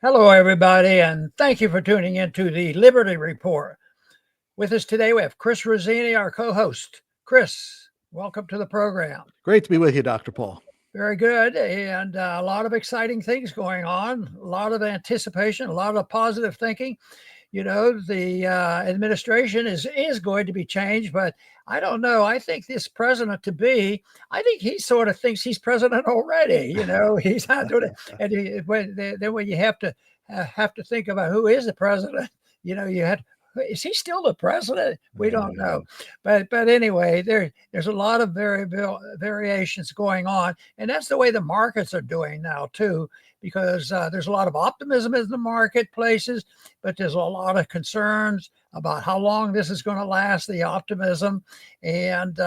Hello, everybody, and thank you for tuning into the Liberty Report. With us today, we have Chris Rossini, our co host. Chris, welcome to the program. Great to be with you, Dr. Paul. Very good, and a lot of exciting things going on, a lot of anticipation, a lot of positive thinking. The administration is going to be changed, but I don't know. I think this president to be, I think he sort of thinks he's president already. He's not doing it. And then when you have to think about who is the president, you had. Is he still the president? We don't know, but anyway, there's a lot of variations going on, and that's the way the markets are doing now too, because there's a lot of optimism in the marketplaces, but there's a lot of concerns about how long this is going to last, the optimism. And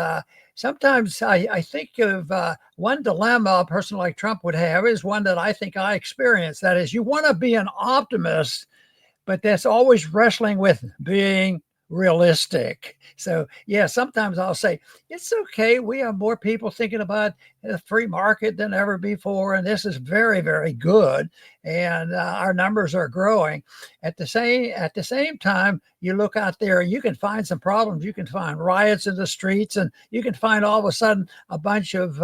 sometimes I think of one dilemma a person like Trump would have is one that I think I experienced. That is, you want to be an optimist, but that's always wrestling with being realistic. So yeah, sometimes I'll say it's okay. We have more people thinking about the free market than ever before, and this is very, very good. And our numbers are growing. At the same time, you look out there and you can find some problems. You can find riots in the streets, and you can find all of a sudden a bunch of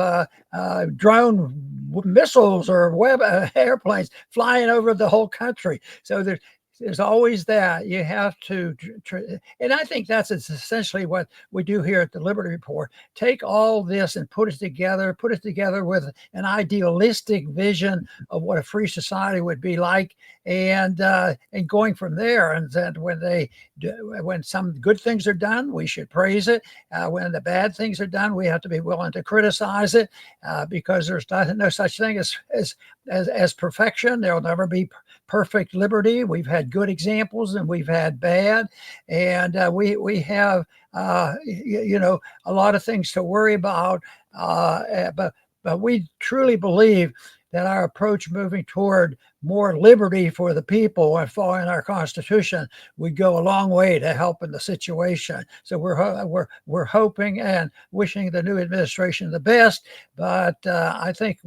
drone missiles or airplanes flying over the whole country. So there's always that. You have to, and I think that's essentially what we do here at the Liberty Report. Take all this and put it together with an idealistic vision of what a free society would be like, and going from there. And then when some good things are done, we should praise it. When the bad things are done, we have to be willing to criticize it, because there's no such thing as perfection. There'll never be perfect liberty. We've had good examples and we've had bad, and we have a lot of things to worry about, but we truly believe that our approach moving toward more liberty for the people and following our Constitution would go a long way to helping the situation. So we're hoping and wishing the new administration the best, but I think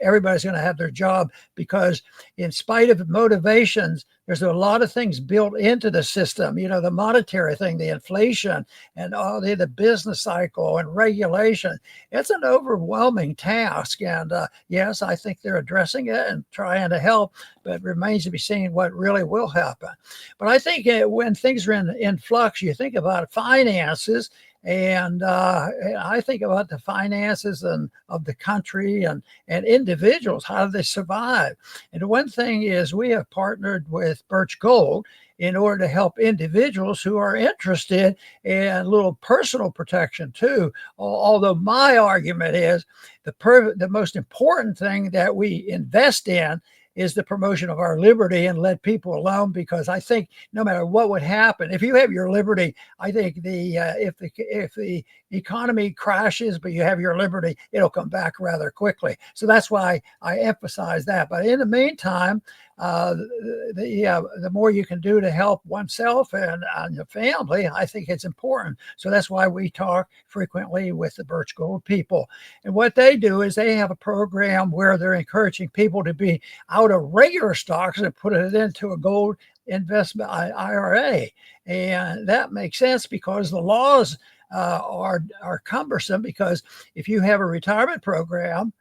everybody's going to have their job, because in spite of motivations, there's a lot of things built into the system. The monetary thing, the inflation, and all the business cycle and regulation. It's an overwhelming task, and yes, I think they're addressing it and trying to help, but it remains to be seen what really will happen. But I think when things are in flux, you think about finances, and I think about the finances of the country and individuals. How do they survive? And the one thing is, we have partnered with Birch Gold in order to help individuals who are interested in a little personal protection too. Although my argument is the most important thing that we invest in is the promotion of our liberty, and let people alone, because I think no matter what would happen, if you have your liberty, I think if the economy crashes but you have your liberty, it'll come back rather quickly. So that's why I emphasize that. But in the meantime, the more you can do to help oneself and your family, I think it's important. So that's why we talk frequently with the Birch Gold people. And what they do is they have a program where they're encouraging people to be out of regular stocks and put it into a gold investment IRA. And that makes sense because the laws are cumbersome, because if you have a retirement program,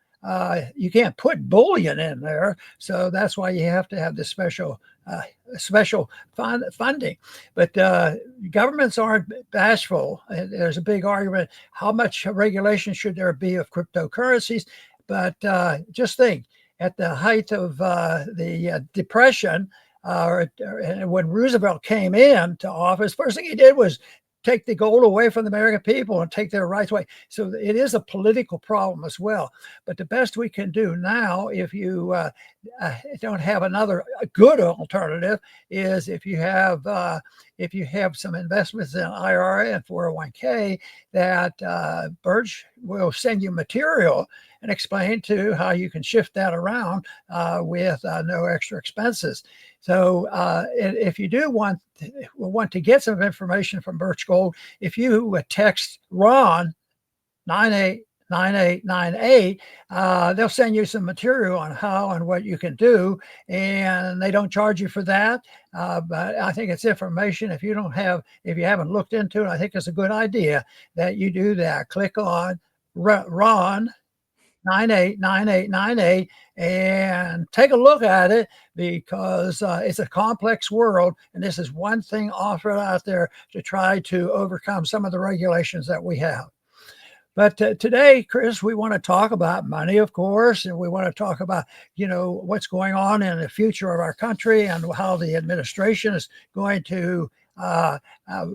you can't put bullion in there. So that's why you have to have this special funding. But governments aren't bashful. There's a big argument, how much regulation should there be of cryptocurrencies? But just think, at the height of the Depression, when Roosevelt came into office, first thing he did was take the gold away from the American people and take their rights away. So it is a political problem as well. But the best we can do now, if you don't have another good alternative, is if you have some investments in IRA and 401k, that Birch will send you material and explain to how you can shift that around with no extra expenses. So if you do want to get some information from Birch Gold, if you text Ron 9898, they'll send you some material on how and what you can do, and they don't charge you for that. But I think it's information. If you haven't looked into it, I think it's a good idea that you do that. Click on Ron 989898 and take a look at it, because it's a complex world, and this is one thing offered out there to try to overcome some of the regulations that we have. But today, Chris, we want to talk about money, of course, and we want to talk about, what's going on in the future of our country and how the administration is going to uh, uh,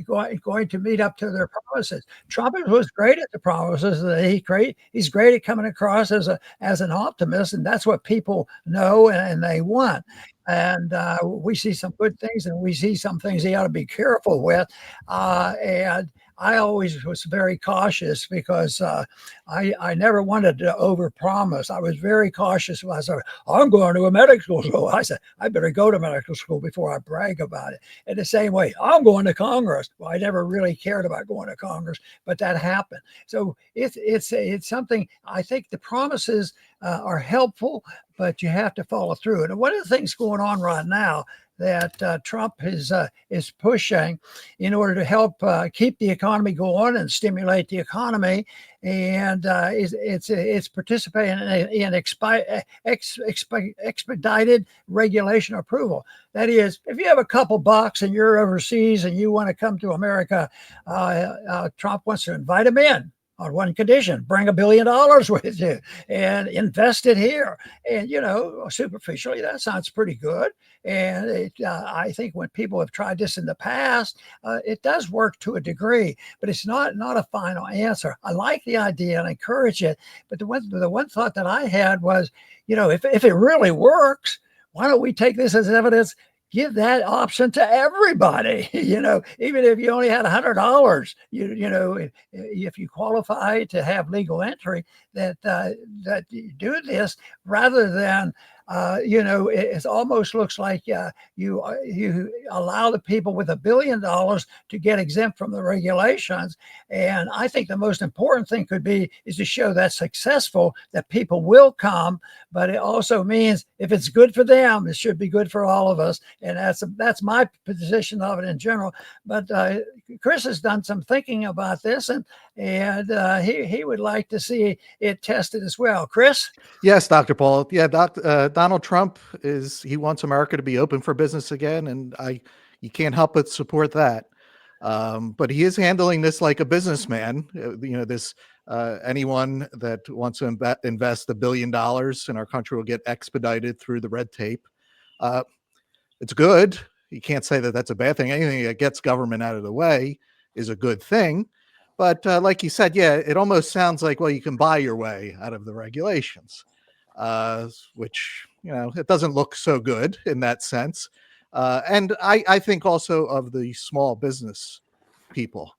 going to meet up to their promises. Trump was great at the promises that he created. He's great at coming across as an optimist, and that's what people know and they want. And we see some good things, and we see some things he ought to be careful with. And I always was very cautious, because I never wanted to overpromise. I was very cautious when I said, I'm going to a medical school. I said, I better go to medical school before I brag about it. In the same way, I'm going to Congress. Well, I never really cared about going to Congress, but that happened. So it's something. I think the promises are helpful, but you have to follow through. And one of the things going on right now that Trump is pushing in order to help keep the economy going and stimulate the economy, and it's participating in expedited regulation approval. That is, if you have a couple bucks and you're overseas and you want to come to America, Trump wants to invite them in on one condition: bring $1 billion with you and invest it here. And, superficially, that sounds pretty good. And I think when people have tried this in the past, it does work to a degree, but it's not a final answer. I like the idea and encourage it. But the one thought that I had was, if it really works, why don't we take this as evidence? Give that option to everybody. Even if you only had $100, if you qualify to have legal entry, that you do this, rather than it almost looks like you allow the people with $1 billion to get exempt from the regulations. And I think the most important thing is to show that's successful, that people will come. But it also means if it's good for them, it should be good for all of us. And that's my position of it in general. But Chris has done some thinking about this, and he would like to see it tested as well. Chris? Yes, Dr. Paul. Yeah, Donald Trump he wants America to be open for business again, and you can't help but support that. But he is handling this like a businessman. Anyone that wants to invest $1 billion in our country will get expedited through the red tape. It's good. You can't say that that's a bad thing. Anything that gets government out of the way is a good thing. But like you said, yeah, it almost sounds like, well, you can buy your way out of the regulations, which, it doesn't look so good in that sense. And I think also of the small business people,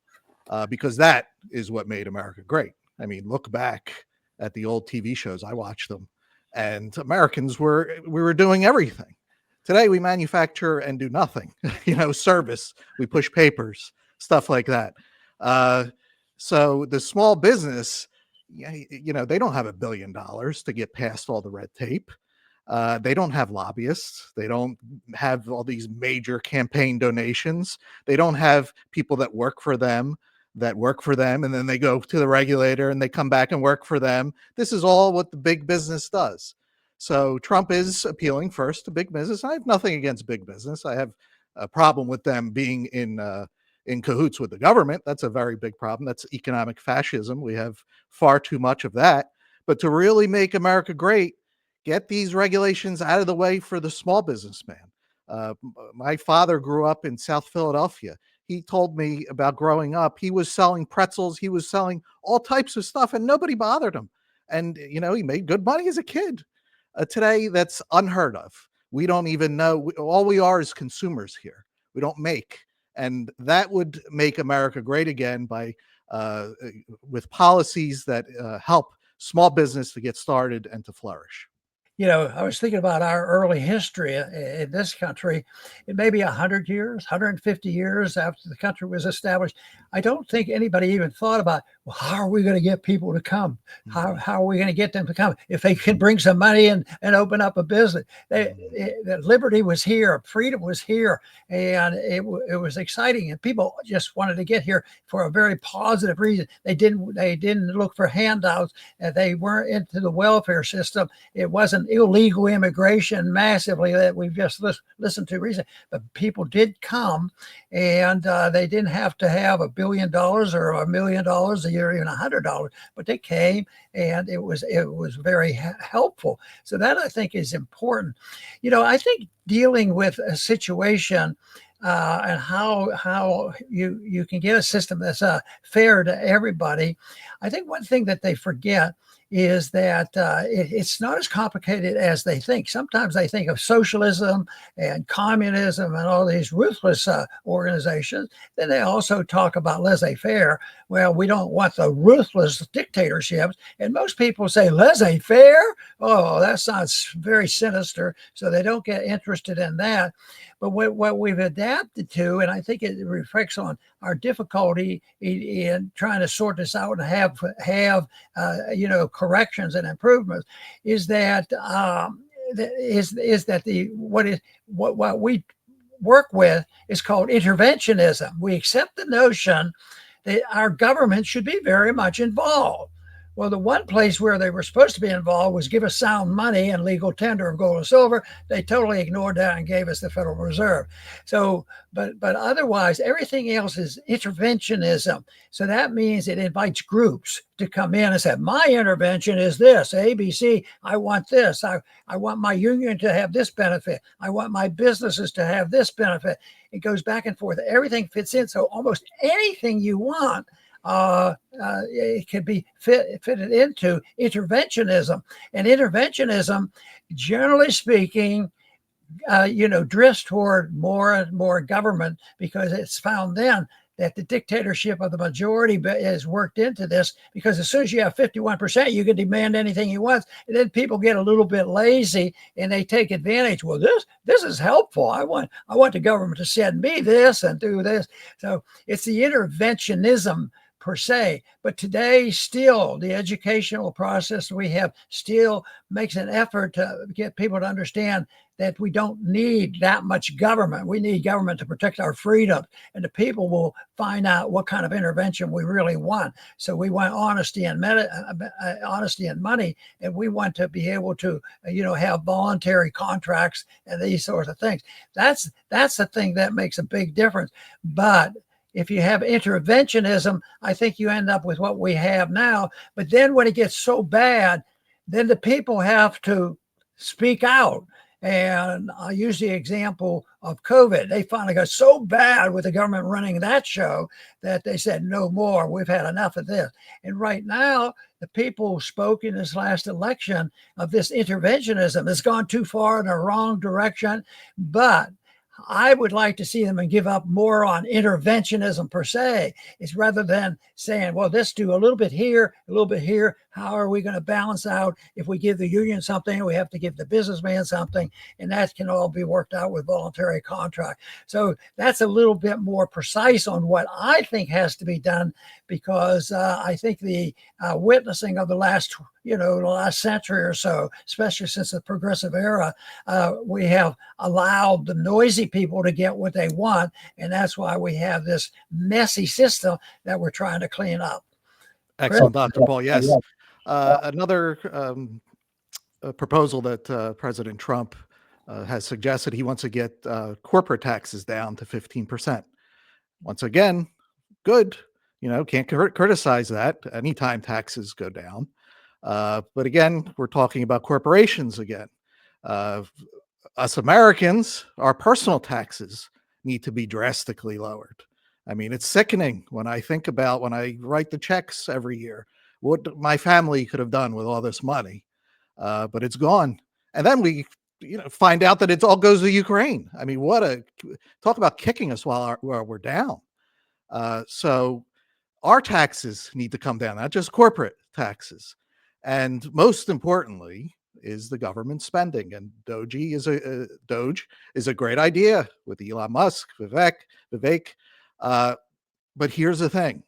because that is what made America great. I mean, look back at the old TV shows. I watched them, and Americans we were doing everything. Today, we manufacture and do nothing, service, we push papers, stuff like that. So the small business, they don't have $1 billion to get past all the red tape. They don't have lobbyists. They don't have all these major campaign donations. They don't have people that work for them, and then they go to the regulator and they come back and work for them. This is all what the big business does. So Trump is appealing first to big business. I have nothing against big business. I have a problem with them being in cahoots with the government. That's a very big problem. That's economic fascism. We have far too much of that. But to really make America great, get these regulations out of the way for the small businessman. My father grew up in South Philadelphia. He told me about growing up. He was selling pretzels. He was selling all types of stuff, and nobody bothered him. And, he made good money as a kid. Today, that's unheard of. We don't even know. All we are is consumers here. We don't make. And that would make America great again with policies that help small business to get started and to flourish. I was thinking about our early history in this country. It may be 100 years, 150 years after the country was established. I don't think anybody even thought about well, how are we going to get people to come? Mhm. How are we going to get them to come? If they can bring some money in and open up a business, Mhm. liberty was here, freedom was here, and it was exciting. And people just wanted to get here for a very positive reason. They didn't look for handouts, and they weren't into the welfare system. It wasn't illegal immigration massively that we've just listened to recently, but people did come, and they didn't have to have $1 billion or $1 million a year, even $100, but they came, and it was very helpful. So that, I think, is important. I think dealing with a situation, and how you can get a system that's fair to everybody. I think one thing that they forget is that it's not as complicated as they think. Sometimes they think of socialism and communism and all these ruthless organizations. Then they also talk about laissez-faire. Well, we don't want the ruthless dictatorships. And most people say laissez-faire. Oh, that sounds very sinister. So they don't get interested in that. But what we've adapted to, and I think it reflects on our difficulty in trying to sort this out and have corrections and improvements, is that is that the what we work with is called interventionism. We accept the notion that our government should be very much involved. Well, the one place where they were supposed to be involved was give us sound money and legal tender of gold and silver. They totally ignored that and gave us the Federal Reserve. So, but otherwise, everything else is interventionism. So that means it invites groups to come in and say, my intervention is this, ABC. I want this. I want my union to have this benefit. I want my businesses to have this benefit. It goes back and forth. Everything fits in. So almost anything you want, it can be fitted into interventionism. And interventionism, generally speaking, drifts toward more and more government, because it's found then that the dictatorship of the majority is worked into this, because as soon as you have 51%, you can demand anything you want. And then people get a little bit lazy and they take advantage. Well, this is helpful. I want the government to send me this and do this. So it's the interventionism per se. But today, still, the educational process we have still makes an effort to get people to understand that we don't need that much government. We need government to protect our freedom, and the people will find out what kind of intervention we really want. So we want honesty and honesty and money, and we want to be able to, have voluntary contracts and these sorts of things. That's the thing that makes a big difference. But if you have interventionism, I think you end up with what we have now. But then when it gets so bad, then the people have to speak out. And I'll use the example of COVID. They finally got so bad with the government running that show that they said, no more. We've had enough of this. And right now, the people who spoke in this last election of this interventionism has gone too far in the wrong direction. But I would like to see them and give up more on interventionism per se. It's rather than saying, well, let's do a little bit here, a little bit here. How are we going to balance out? If we give the union something, we have to give the businessman something, and that can all be worked out with voluntary contract. So that's a little bit more precise on what I think has to be done, because I think the witnessing of the last century or so, especially since the progressive era, we have allowed the noisy people to get what they want, and that's why we have this messy system that we're trying to clean up. Chris? Excellent, Dr. Paul. Yes. Another proposal that President Trump has suggested, he wants to get corporate taxes down to 15%. Once again, good. Can't criticize that anytime taxes go down. But again, we're talking about corporations again. Us Americans, our personal taxes need to be drastically lowered. I mean, it's sickening when I think about when I write the checks every year, what my family could have done with all this money, but it's gone. And then we, find out that it all goes to Ukraine. I mean, talk about kicking us while we're down. So our taxes need to come down, not just corporate taxes. And most importantly is the government spending. And Doge is a great idea with Elon Musk, Vivek. But here's the thing.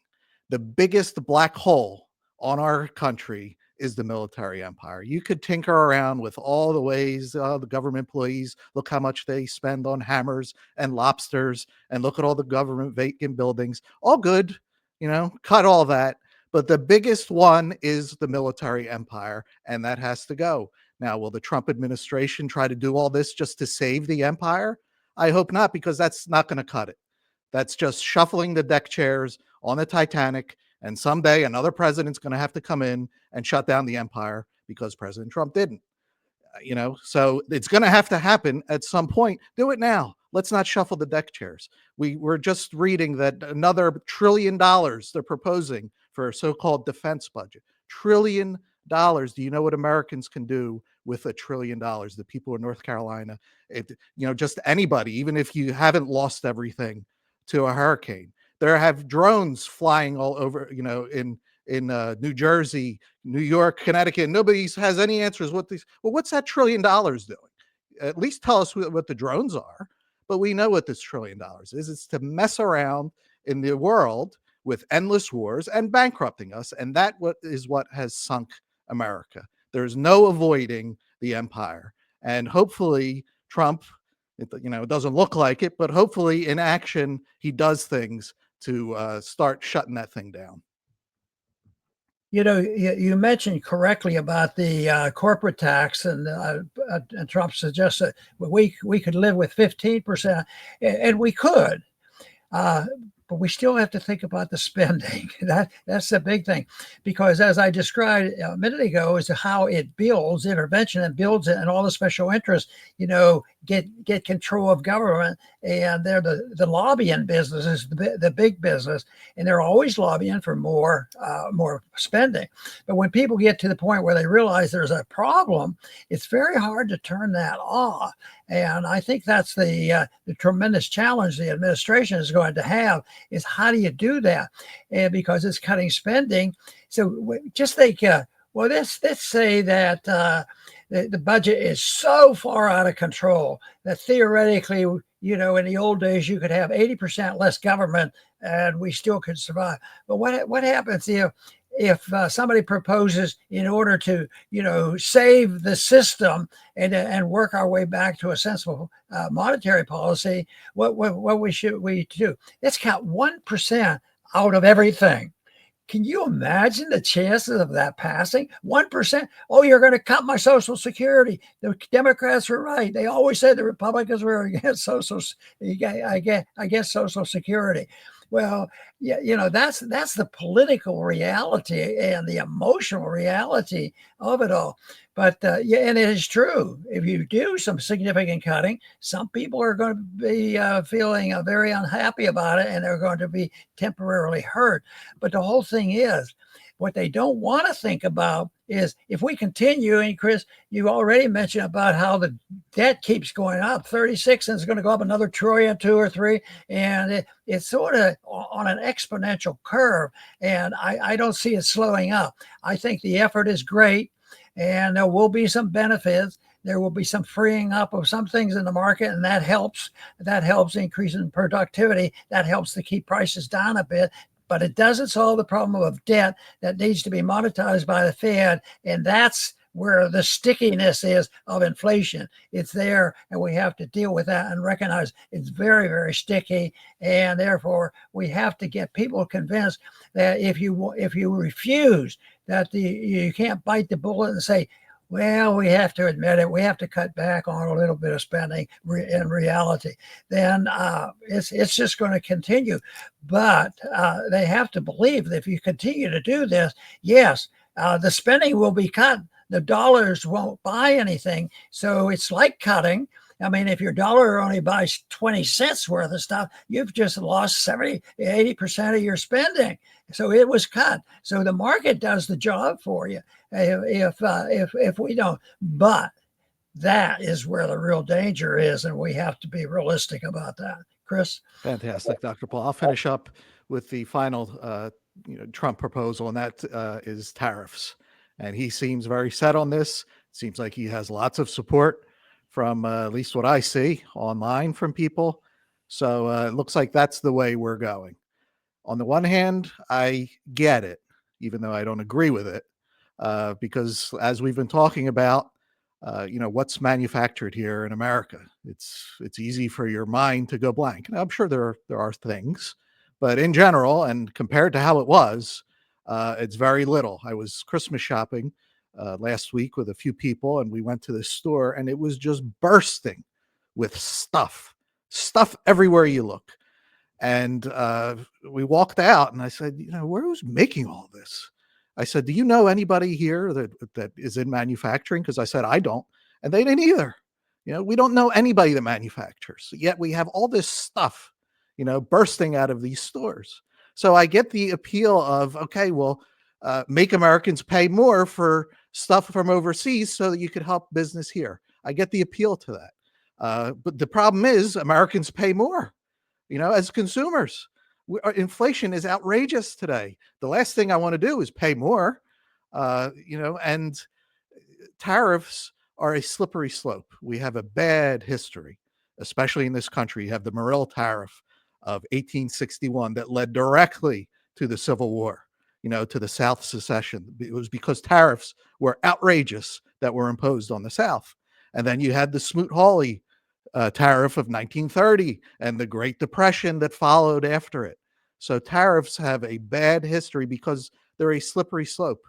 The biggest black hole on our country is the military empire. You could tinker around with all the ways the government employees, look how much they spend on hammers and lobsters, and look at all the government vacant buildings. All good, cut all that. But the biggest one is the military empire, and that has to go. Now, will the Trump administration try to do all this just to save the empire? I hope not, because that's not going to cut it. That's just shuffling the deck chairs on the Titanic. And someday another president's going to have to come in and shut down the empire because President Trump didn't. So it's going to have to happen at some point. Do it now. Let's not shuffle the deck chairs. We were just reading that another $1 trillion they're proposing for a so-called defense budget. $1 trillion. Do you know what Americans can do with $1 trillion? The people in North Carolina, just anybody, even if you haven't lost everything to a hurricane. There have drones flying all over, in New Jersey, New York, Connecticut. Nobody has any answers. What's that $1 trillion doing? At least tell us what the drones are. But we know what this $1 trillion is. It's to mess around in the world with endless wars and bankrupting us. And that is what has sunk America. There's no avoiding the empire. And hopefully Trump, it doesn't look like it, but hopefully in action, he does things to start shutting that thing down. You mentioned correctly about the corporate tax, and Trump suggests that we could live with 15%, and we could. But we still have to think about the spending. That's the big thing, because as I described a minute ago, is how it builds intervention and builds it, and all the special interests, get control of government, and they're the lobbying business is the big business, and they're always lobbying for more spending. But when people get to the point where they realize there's a problem, it's very hard to turn that off. And I think that's the tremendous challenge the administration is going to have, is how do you do that? And because it's cutting spending. So just think, let's say that the budget is so far out of control that theoretically, in the old days, you could have 80% less government and we still could survive. But what happens if somebody proposes, in order to, save the system and work our way back to a sensible monetary policy, what should we do? Let's count 1% out of everything. Can you imagine the chances of that passing? 1%. Oh, you're going to cut my Social Security. The Democrats were right. They always said the Republicans were against Social Security. Well, that's the political reality and the emotional reality of it all. But and it is true. If you do some significant cutting, some people are going to be feeling very unhappy about it, and they're going to be temporarily hurt. But the whole thing is, what they don't want to think about is, if we continue, and Chris, you already mentioned about how the debt keeps going up, 36, and it's going to go up another trillion, 2 or 3, and it's sort of on an exponential curve, and I don't see it slowing up. I think the effort is great, and there will be some benefits. There will be some freeing up of some things in the market, and that helps. That helps increasing productivity. That helps to keep prices down a bit. But it doesn't solve the problem of debt that needs to be monetized by the Fed. And that's where the stickiness is of inflation. It's there, and we have to deal with that and recognize it's very, very sticky. And therefore, we have to get people convinced that if you refuse, that you can't bite the bullet and say, well, we have to admit it, we have to cut back on a little bit of spending in reality, then it's just going to continue. But they have to believe that if you continue to do this, yes, the spending will be cut. The dollars won't buy anything. So it's like cutting. I mean, if your dollar only buys 20 cents worth of stuff, you've just lost 70, 80% of your spending. So it was cut. So the market does the job for you if we don't. But that is where the real danger is, and we have to be realistic about that. Chris? Fantastic, Dr. Paul. I'll finish up with the final Trump proposal, and that is tariffs. And he seems very set on this. It seems like he has lots of support from at least what I see online from people. So it looks like that's the way we're going. On the one hand, I get it, even though I don't agree with it, because as we've been talking about, what's manufactured here in America. It's easy for your mind to go blank. And I'm sure there are things, but in general, and compared to how it was, it's very little. I was Christmas shopping last week with a few people, and we went to this store, and it was just bursting with stuff everywhere you look. And we walked out, and I said, who's making all this? I said, do you know anybody here that is in manufacturing? Because I said, I don't. And they didn't either. We don't know anybody that manufactures, yet we have all this stuff, bursting out of these stores. So I get the appeal of, okay, well, make Americans pay more for stuff from overseas so that you could help business here. I get the appeal to that. But the problem is Americans pay more, as consumers. Inflation is outrageous today. The last thing I want to do is pay more, and tariffs are a slippery slope. We have a bad history, especially in this country. You have the Morrill Tariff of 1861 that led directly to the Civil War, to the South secession. It was because tariffs were outrageous that were imposed on the South. And then you had the Smoot-Hawley tariff of 1930 and the Great Depression that followed after it. So tariffs have a bad history because they're a slippery slope.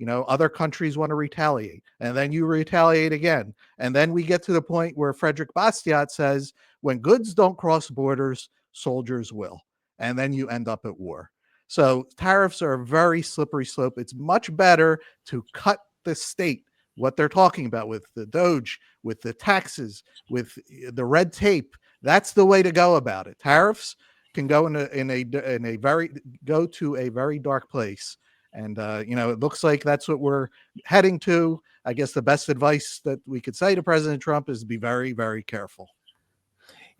Other countries want to retaliate, and then you retaliate again. And then we get to the point where Frederick Bastiat says, when goods don't cross borders, soldiers will. And then you end up at war. So tariffs are a very slippery slope. It's much better to cut the state, what they're talking about with the Doge, with the taxes, with the red tape. That's the way to go about it. Tariffs can go go to a very dark place. And, it looks like that's what we're heading to. I guess the best advice that we could say to President Trump is be very, very careful.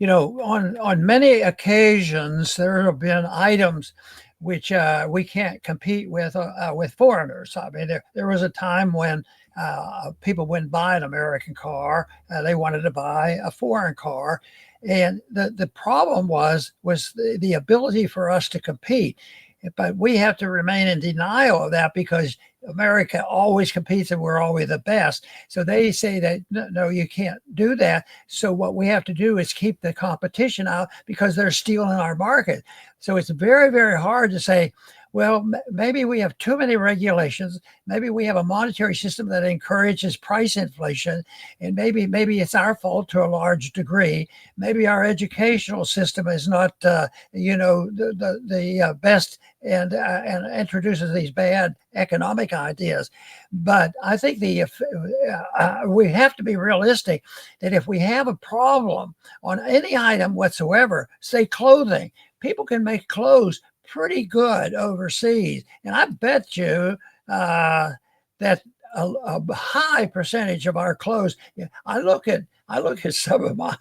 On many occasions, there have been items which we can't compete with foreigners. I mean, there was a time when people wouldn't buy an American car; they wanted to buy a foreign car, and the problem was the ability for us to compete. But we have to remain in denial of that because America always competes and we're always the best. So they say that, no, you can't do that. So what we have to do is keep the competition out because they're stealing our market. So it's very, very hard to say, well, maybe we have too many regulations. Maybe we have a monetary system that encourages price inflation, and maybe it's our fault to a large degree. Maybe our educational system is not, the best, and introduces these bad economic ideas. But I think we have to be realistic that if we have a problem on any item whatsoever, say clothing, people can make clothes pretty good overseas, and I bet you that a high percentage of our clothes. I look at some of my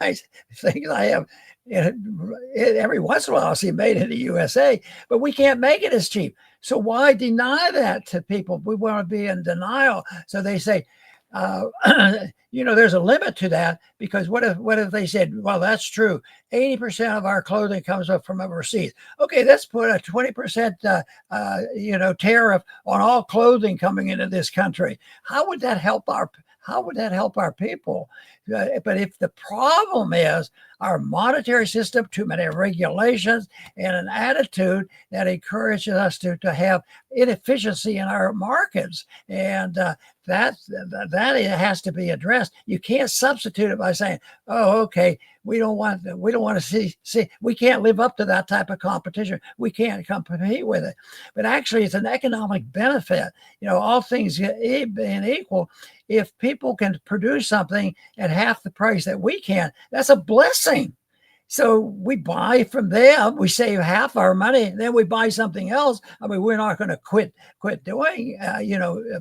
things I have. Every once in a while, I'll see made in the USA, but we can't make it as cheap. So why deny that to people? We want to be in denial. So they say, there's a limit to that, because what if they said, well, that's true. 80% of our clothing comes up from overseas. Okay, let's put a 20% tariff on all clothing coming into this country. How would that help our people? But if the problem is our monetary system, too many regulations, and an attitude that encourages us to have inefficiency in our markets, and that has to be addressed. You can't substitute it by saying, "Oh, okay, we don't want to see. We can't live up to that type of competition. We can't compete with it." But actually, it's an economic benefit. All things being equal, if people can produce something at half the price that we can, that's a blessing. So we buy from them, we save half our money, then we buy something else. I mean, we're not going to quit doing,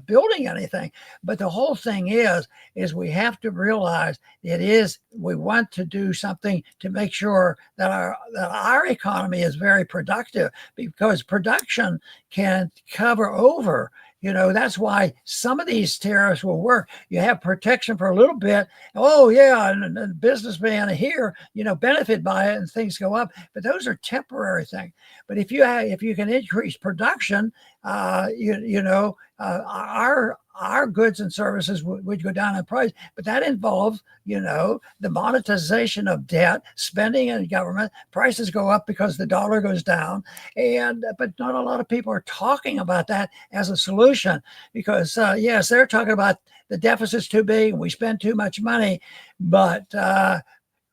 building anything. But the whole thing is we have to realize we want to do something to make sure that our economy is very productive, because production can cover over That's why some of these tariffs will work. You have protection for a little bit. Oh yeah, and businessmen here, benefit by it, and things go up. But those are temporary things. But if you can increase production, our goods and services would go down in price. But that involves, the monetization of debt, spending in government. Prices go up because the dollar goes down, but not a lot of people are talking about that as a solution, because yes, they're talking about the deficit's too big and we spend too much money, but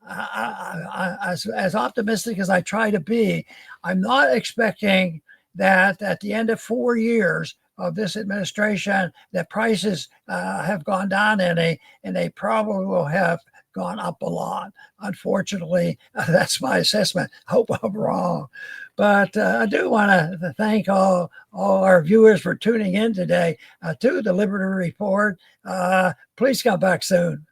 as optimistic as I try to be, I'm not expecting that at the end of 4 years of this administration, that prices have gone down any, and they probably will have gone up a lot. Unfortunately, that's my assessment. Hope I'm wrong. But I do want to thank all our viewers for tuning in today to the Liberty Report. Please come back soon.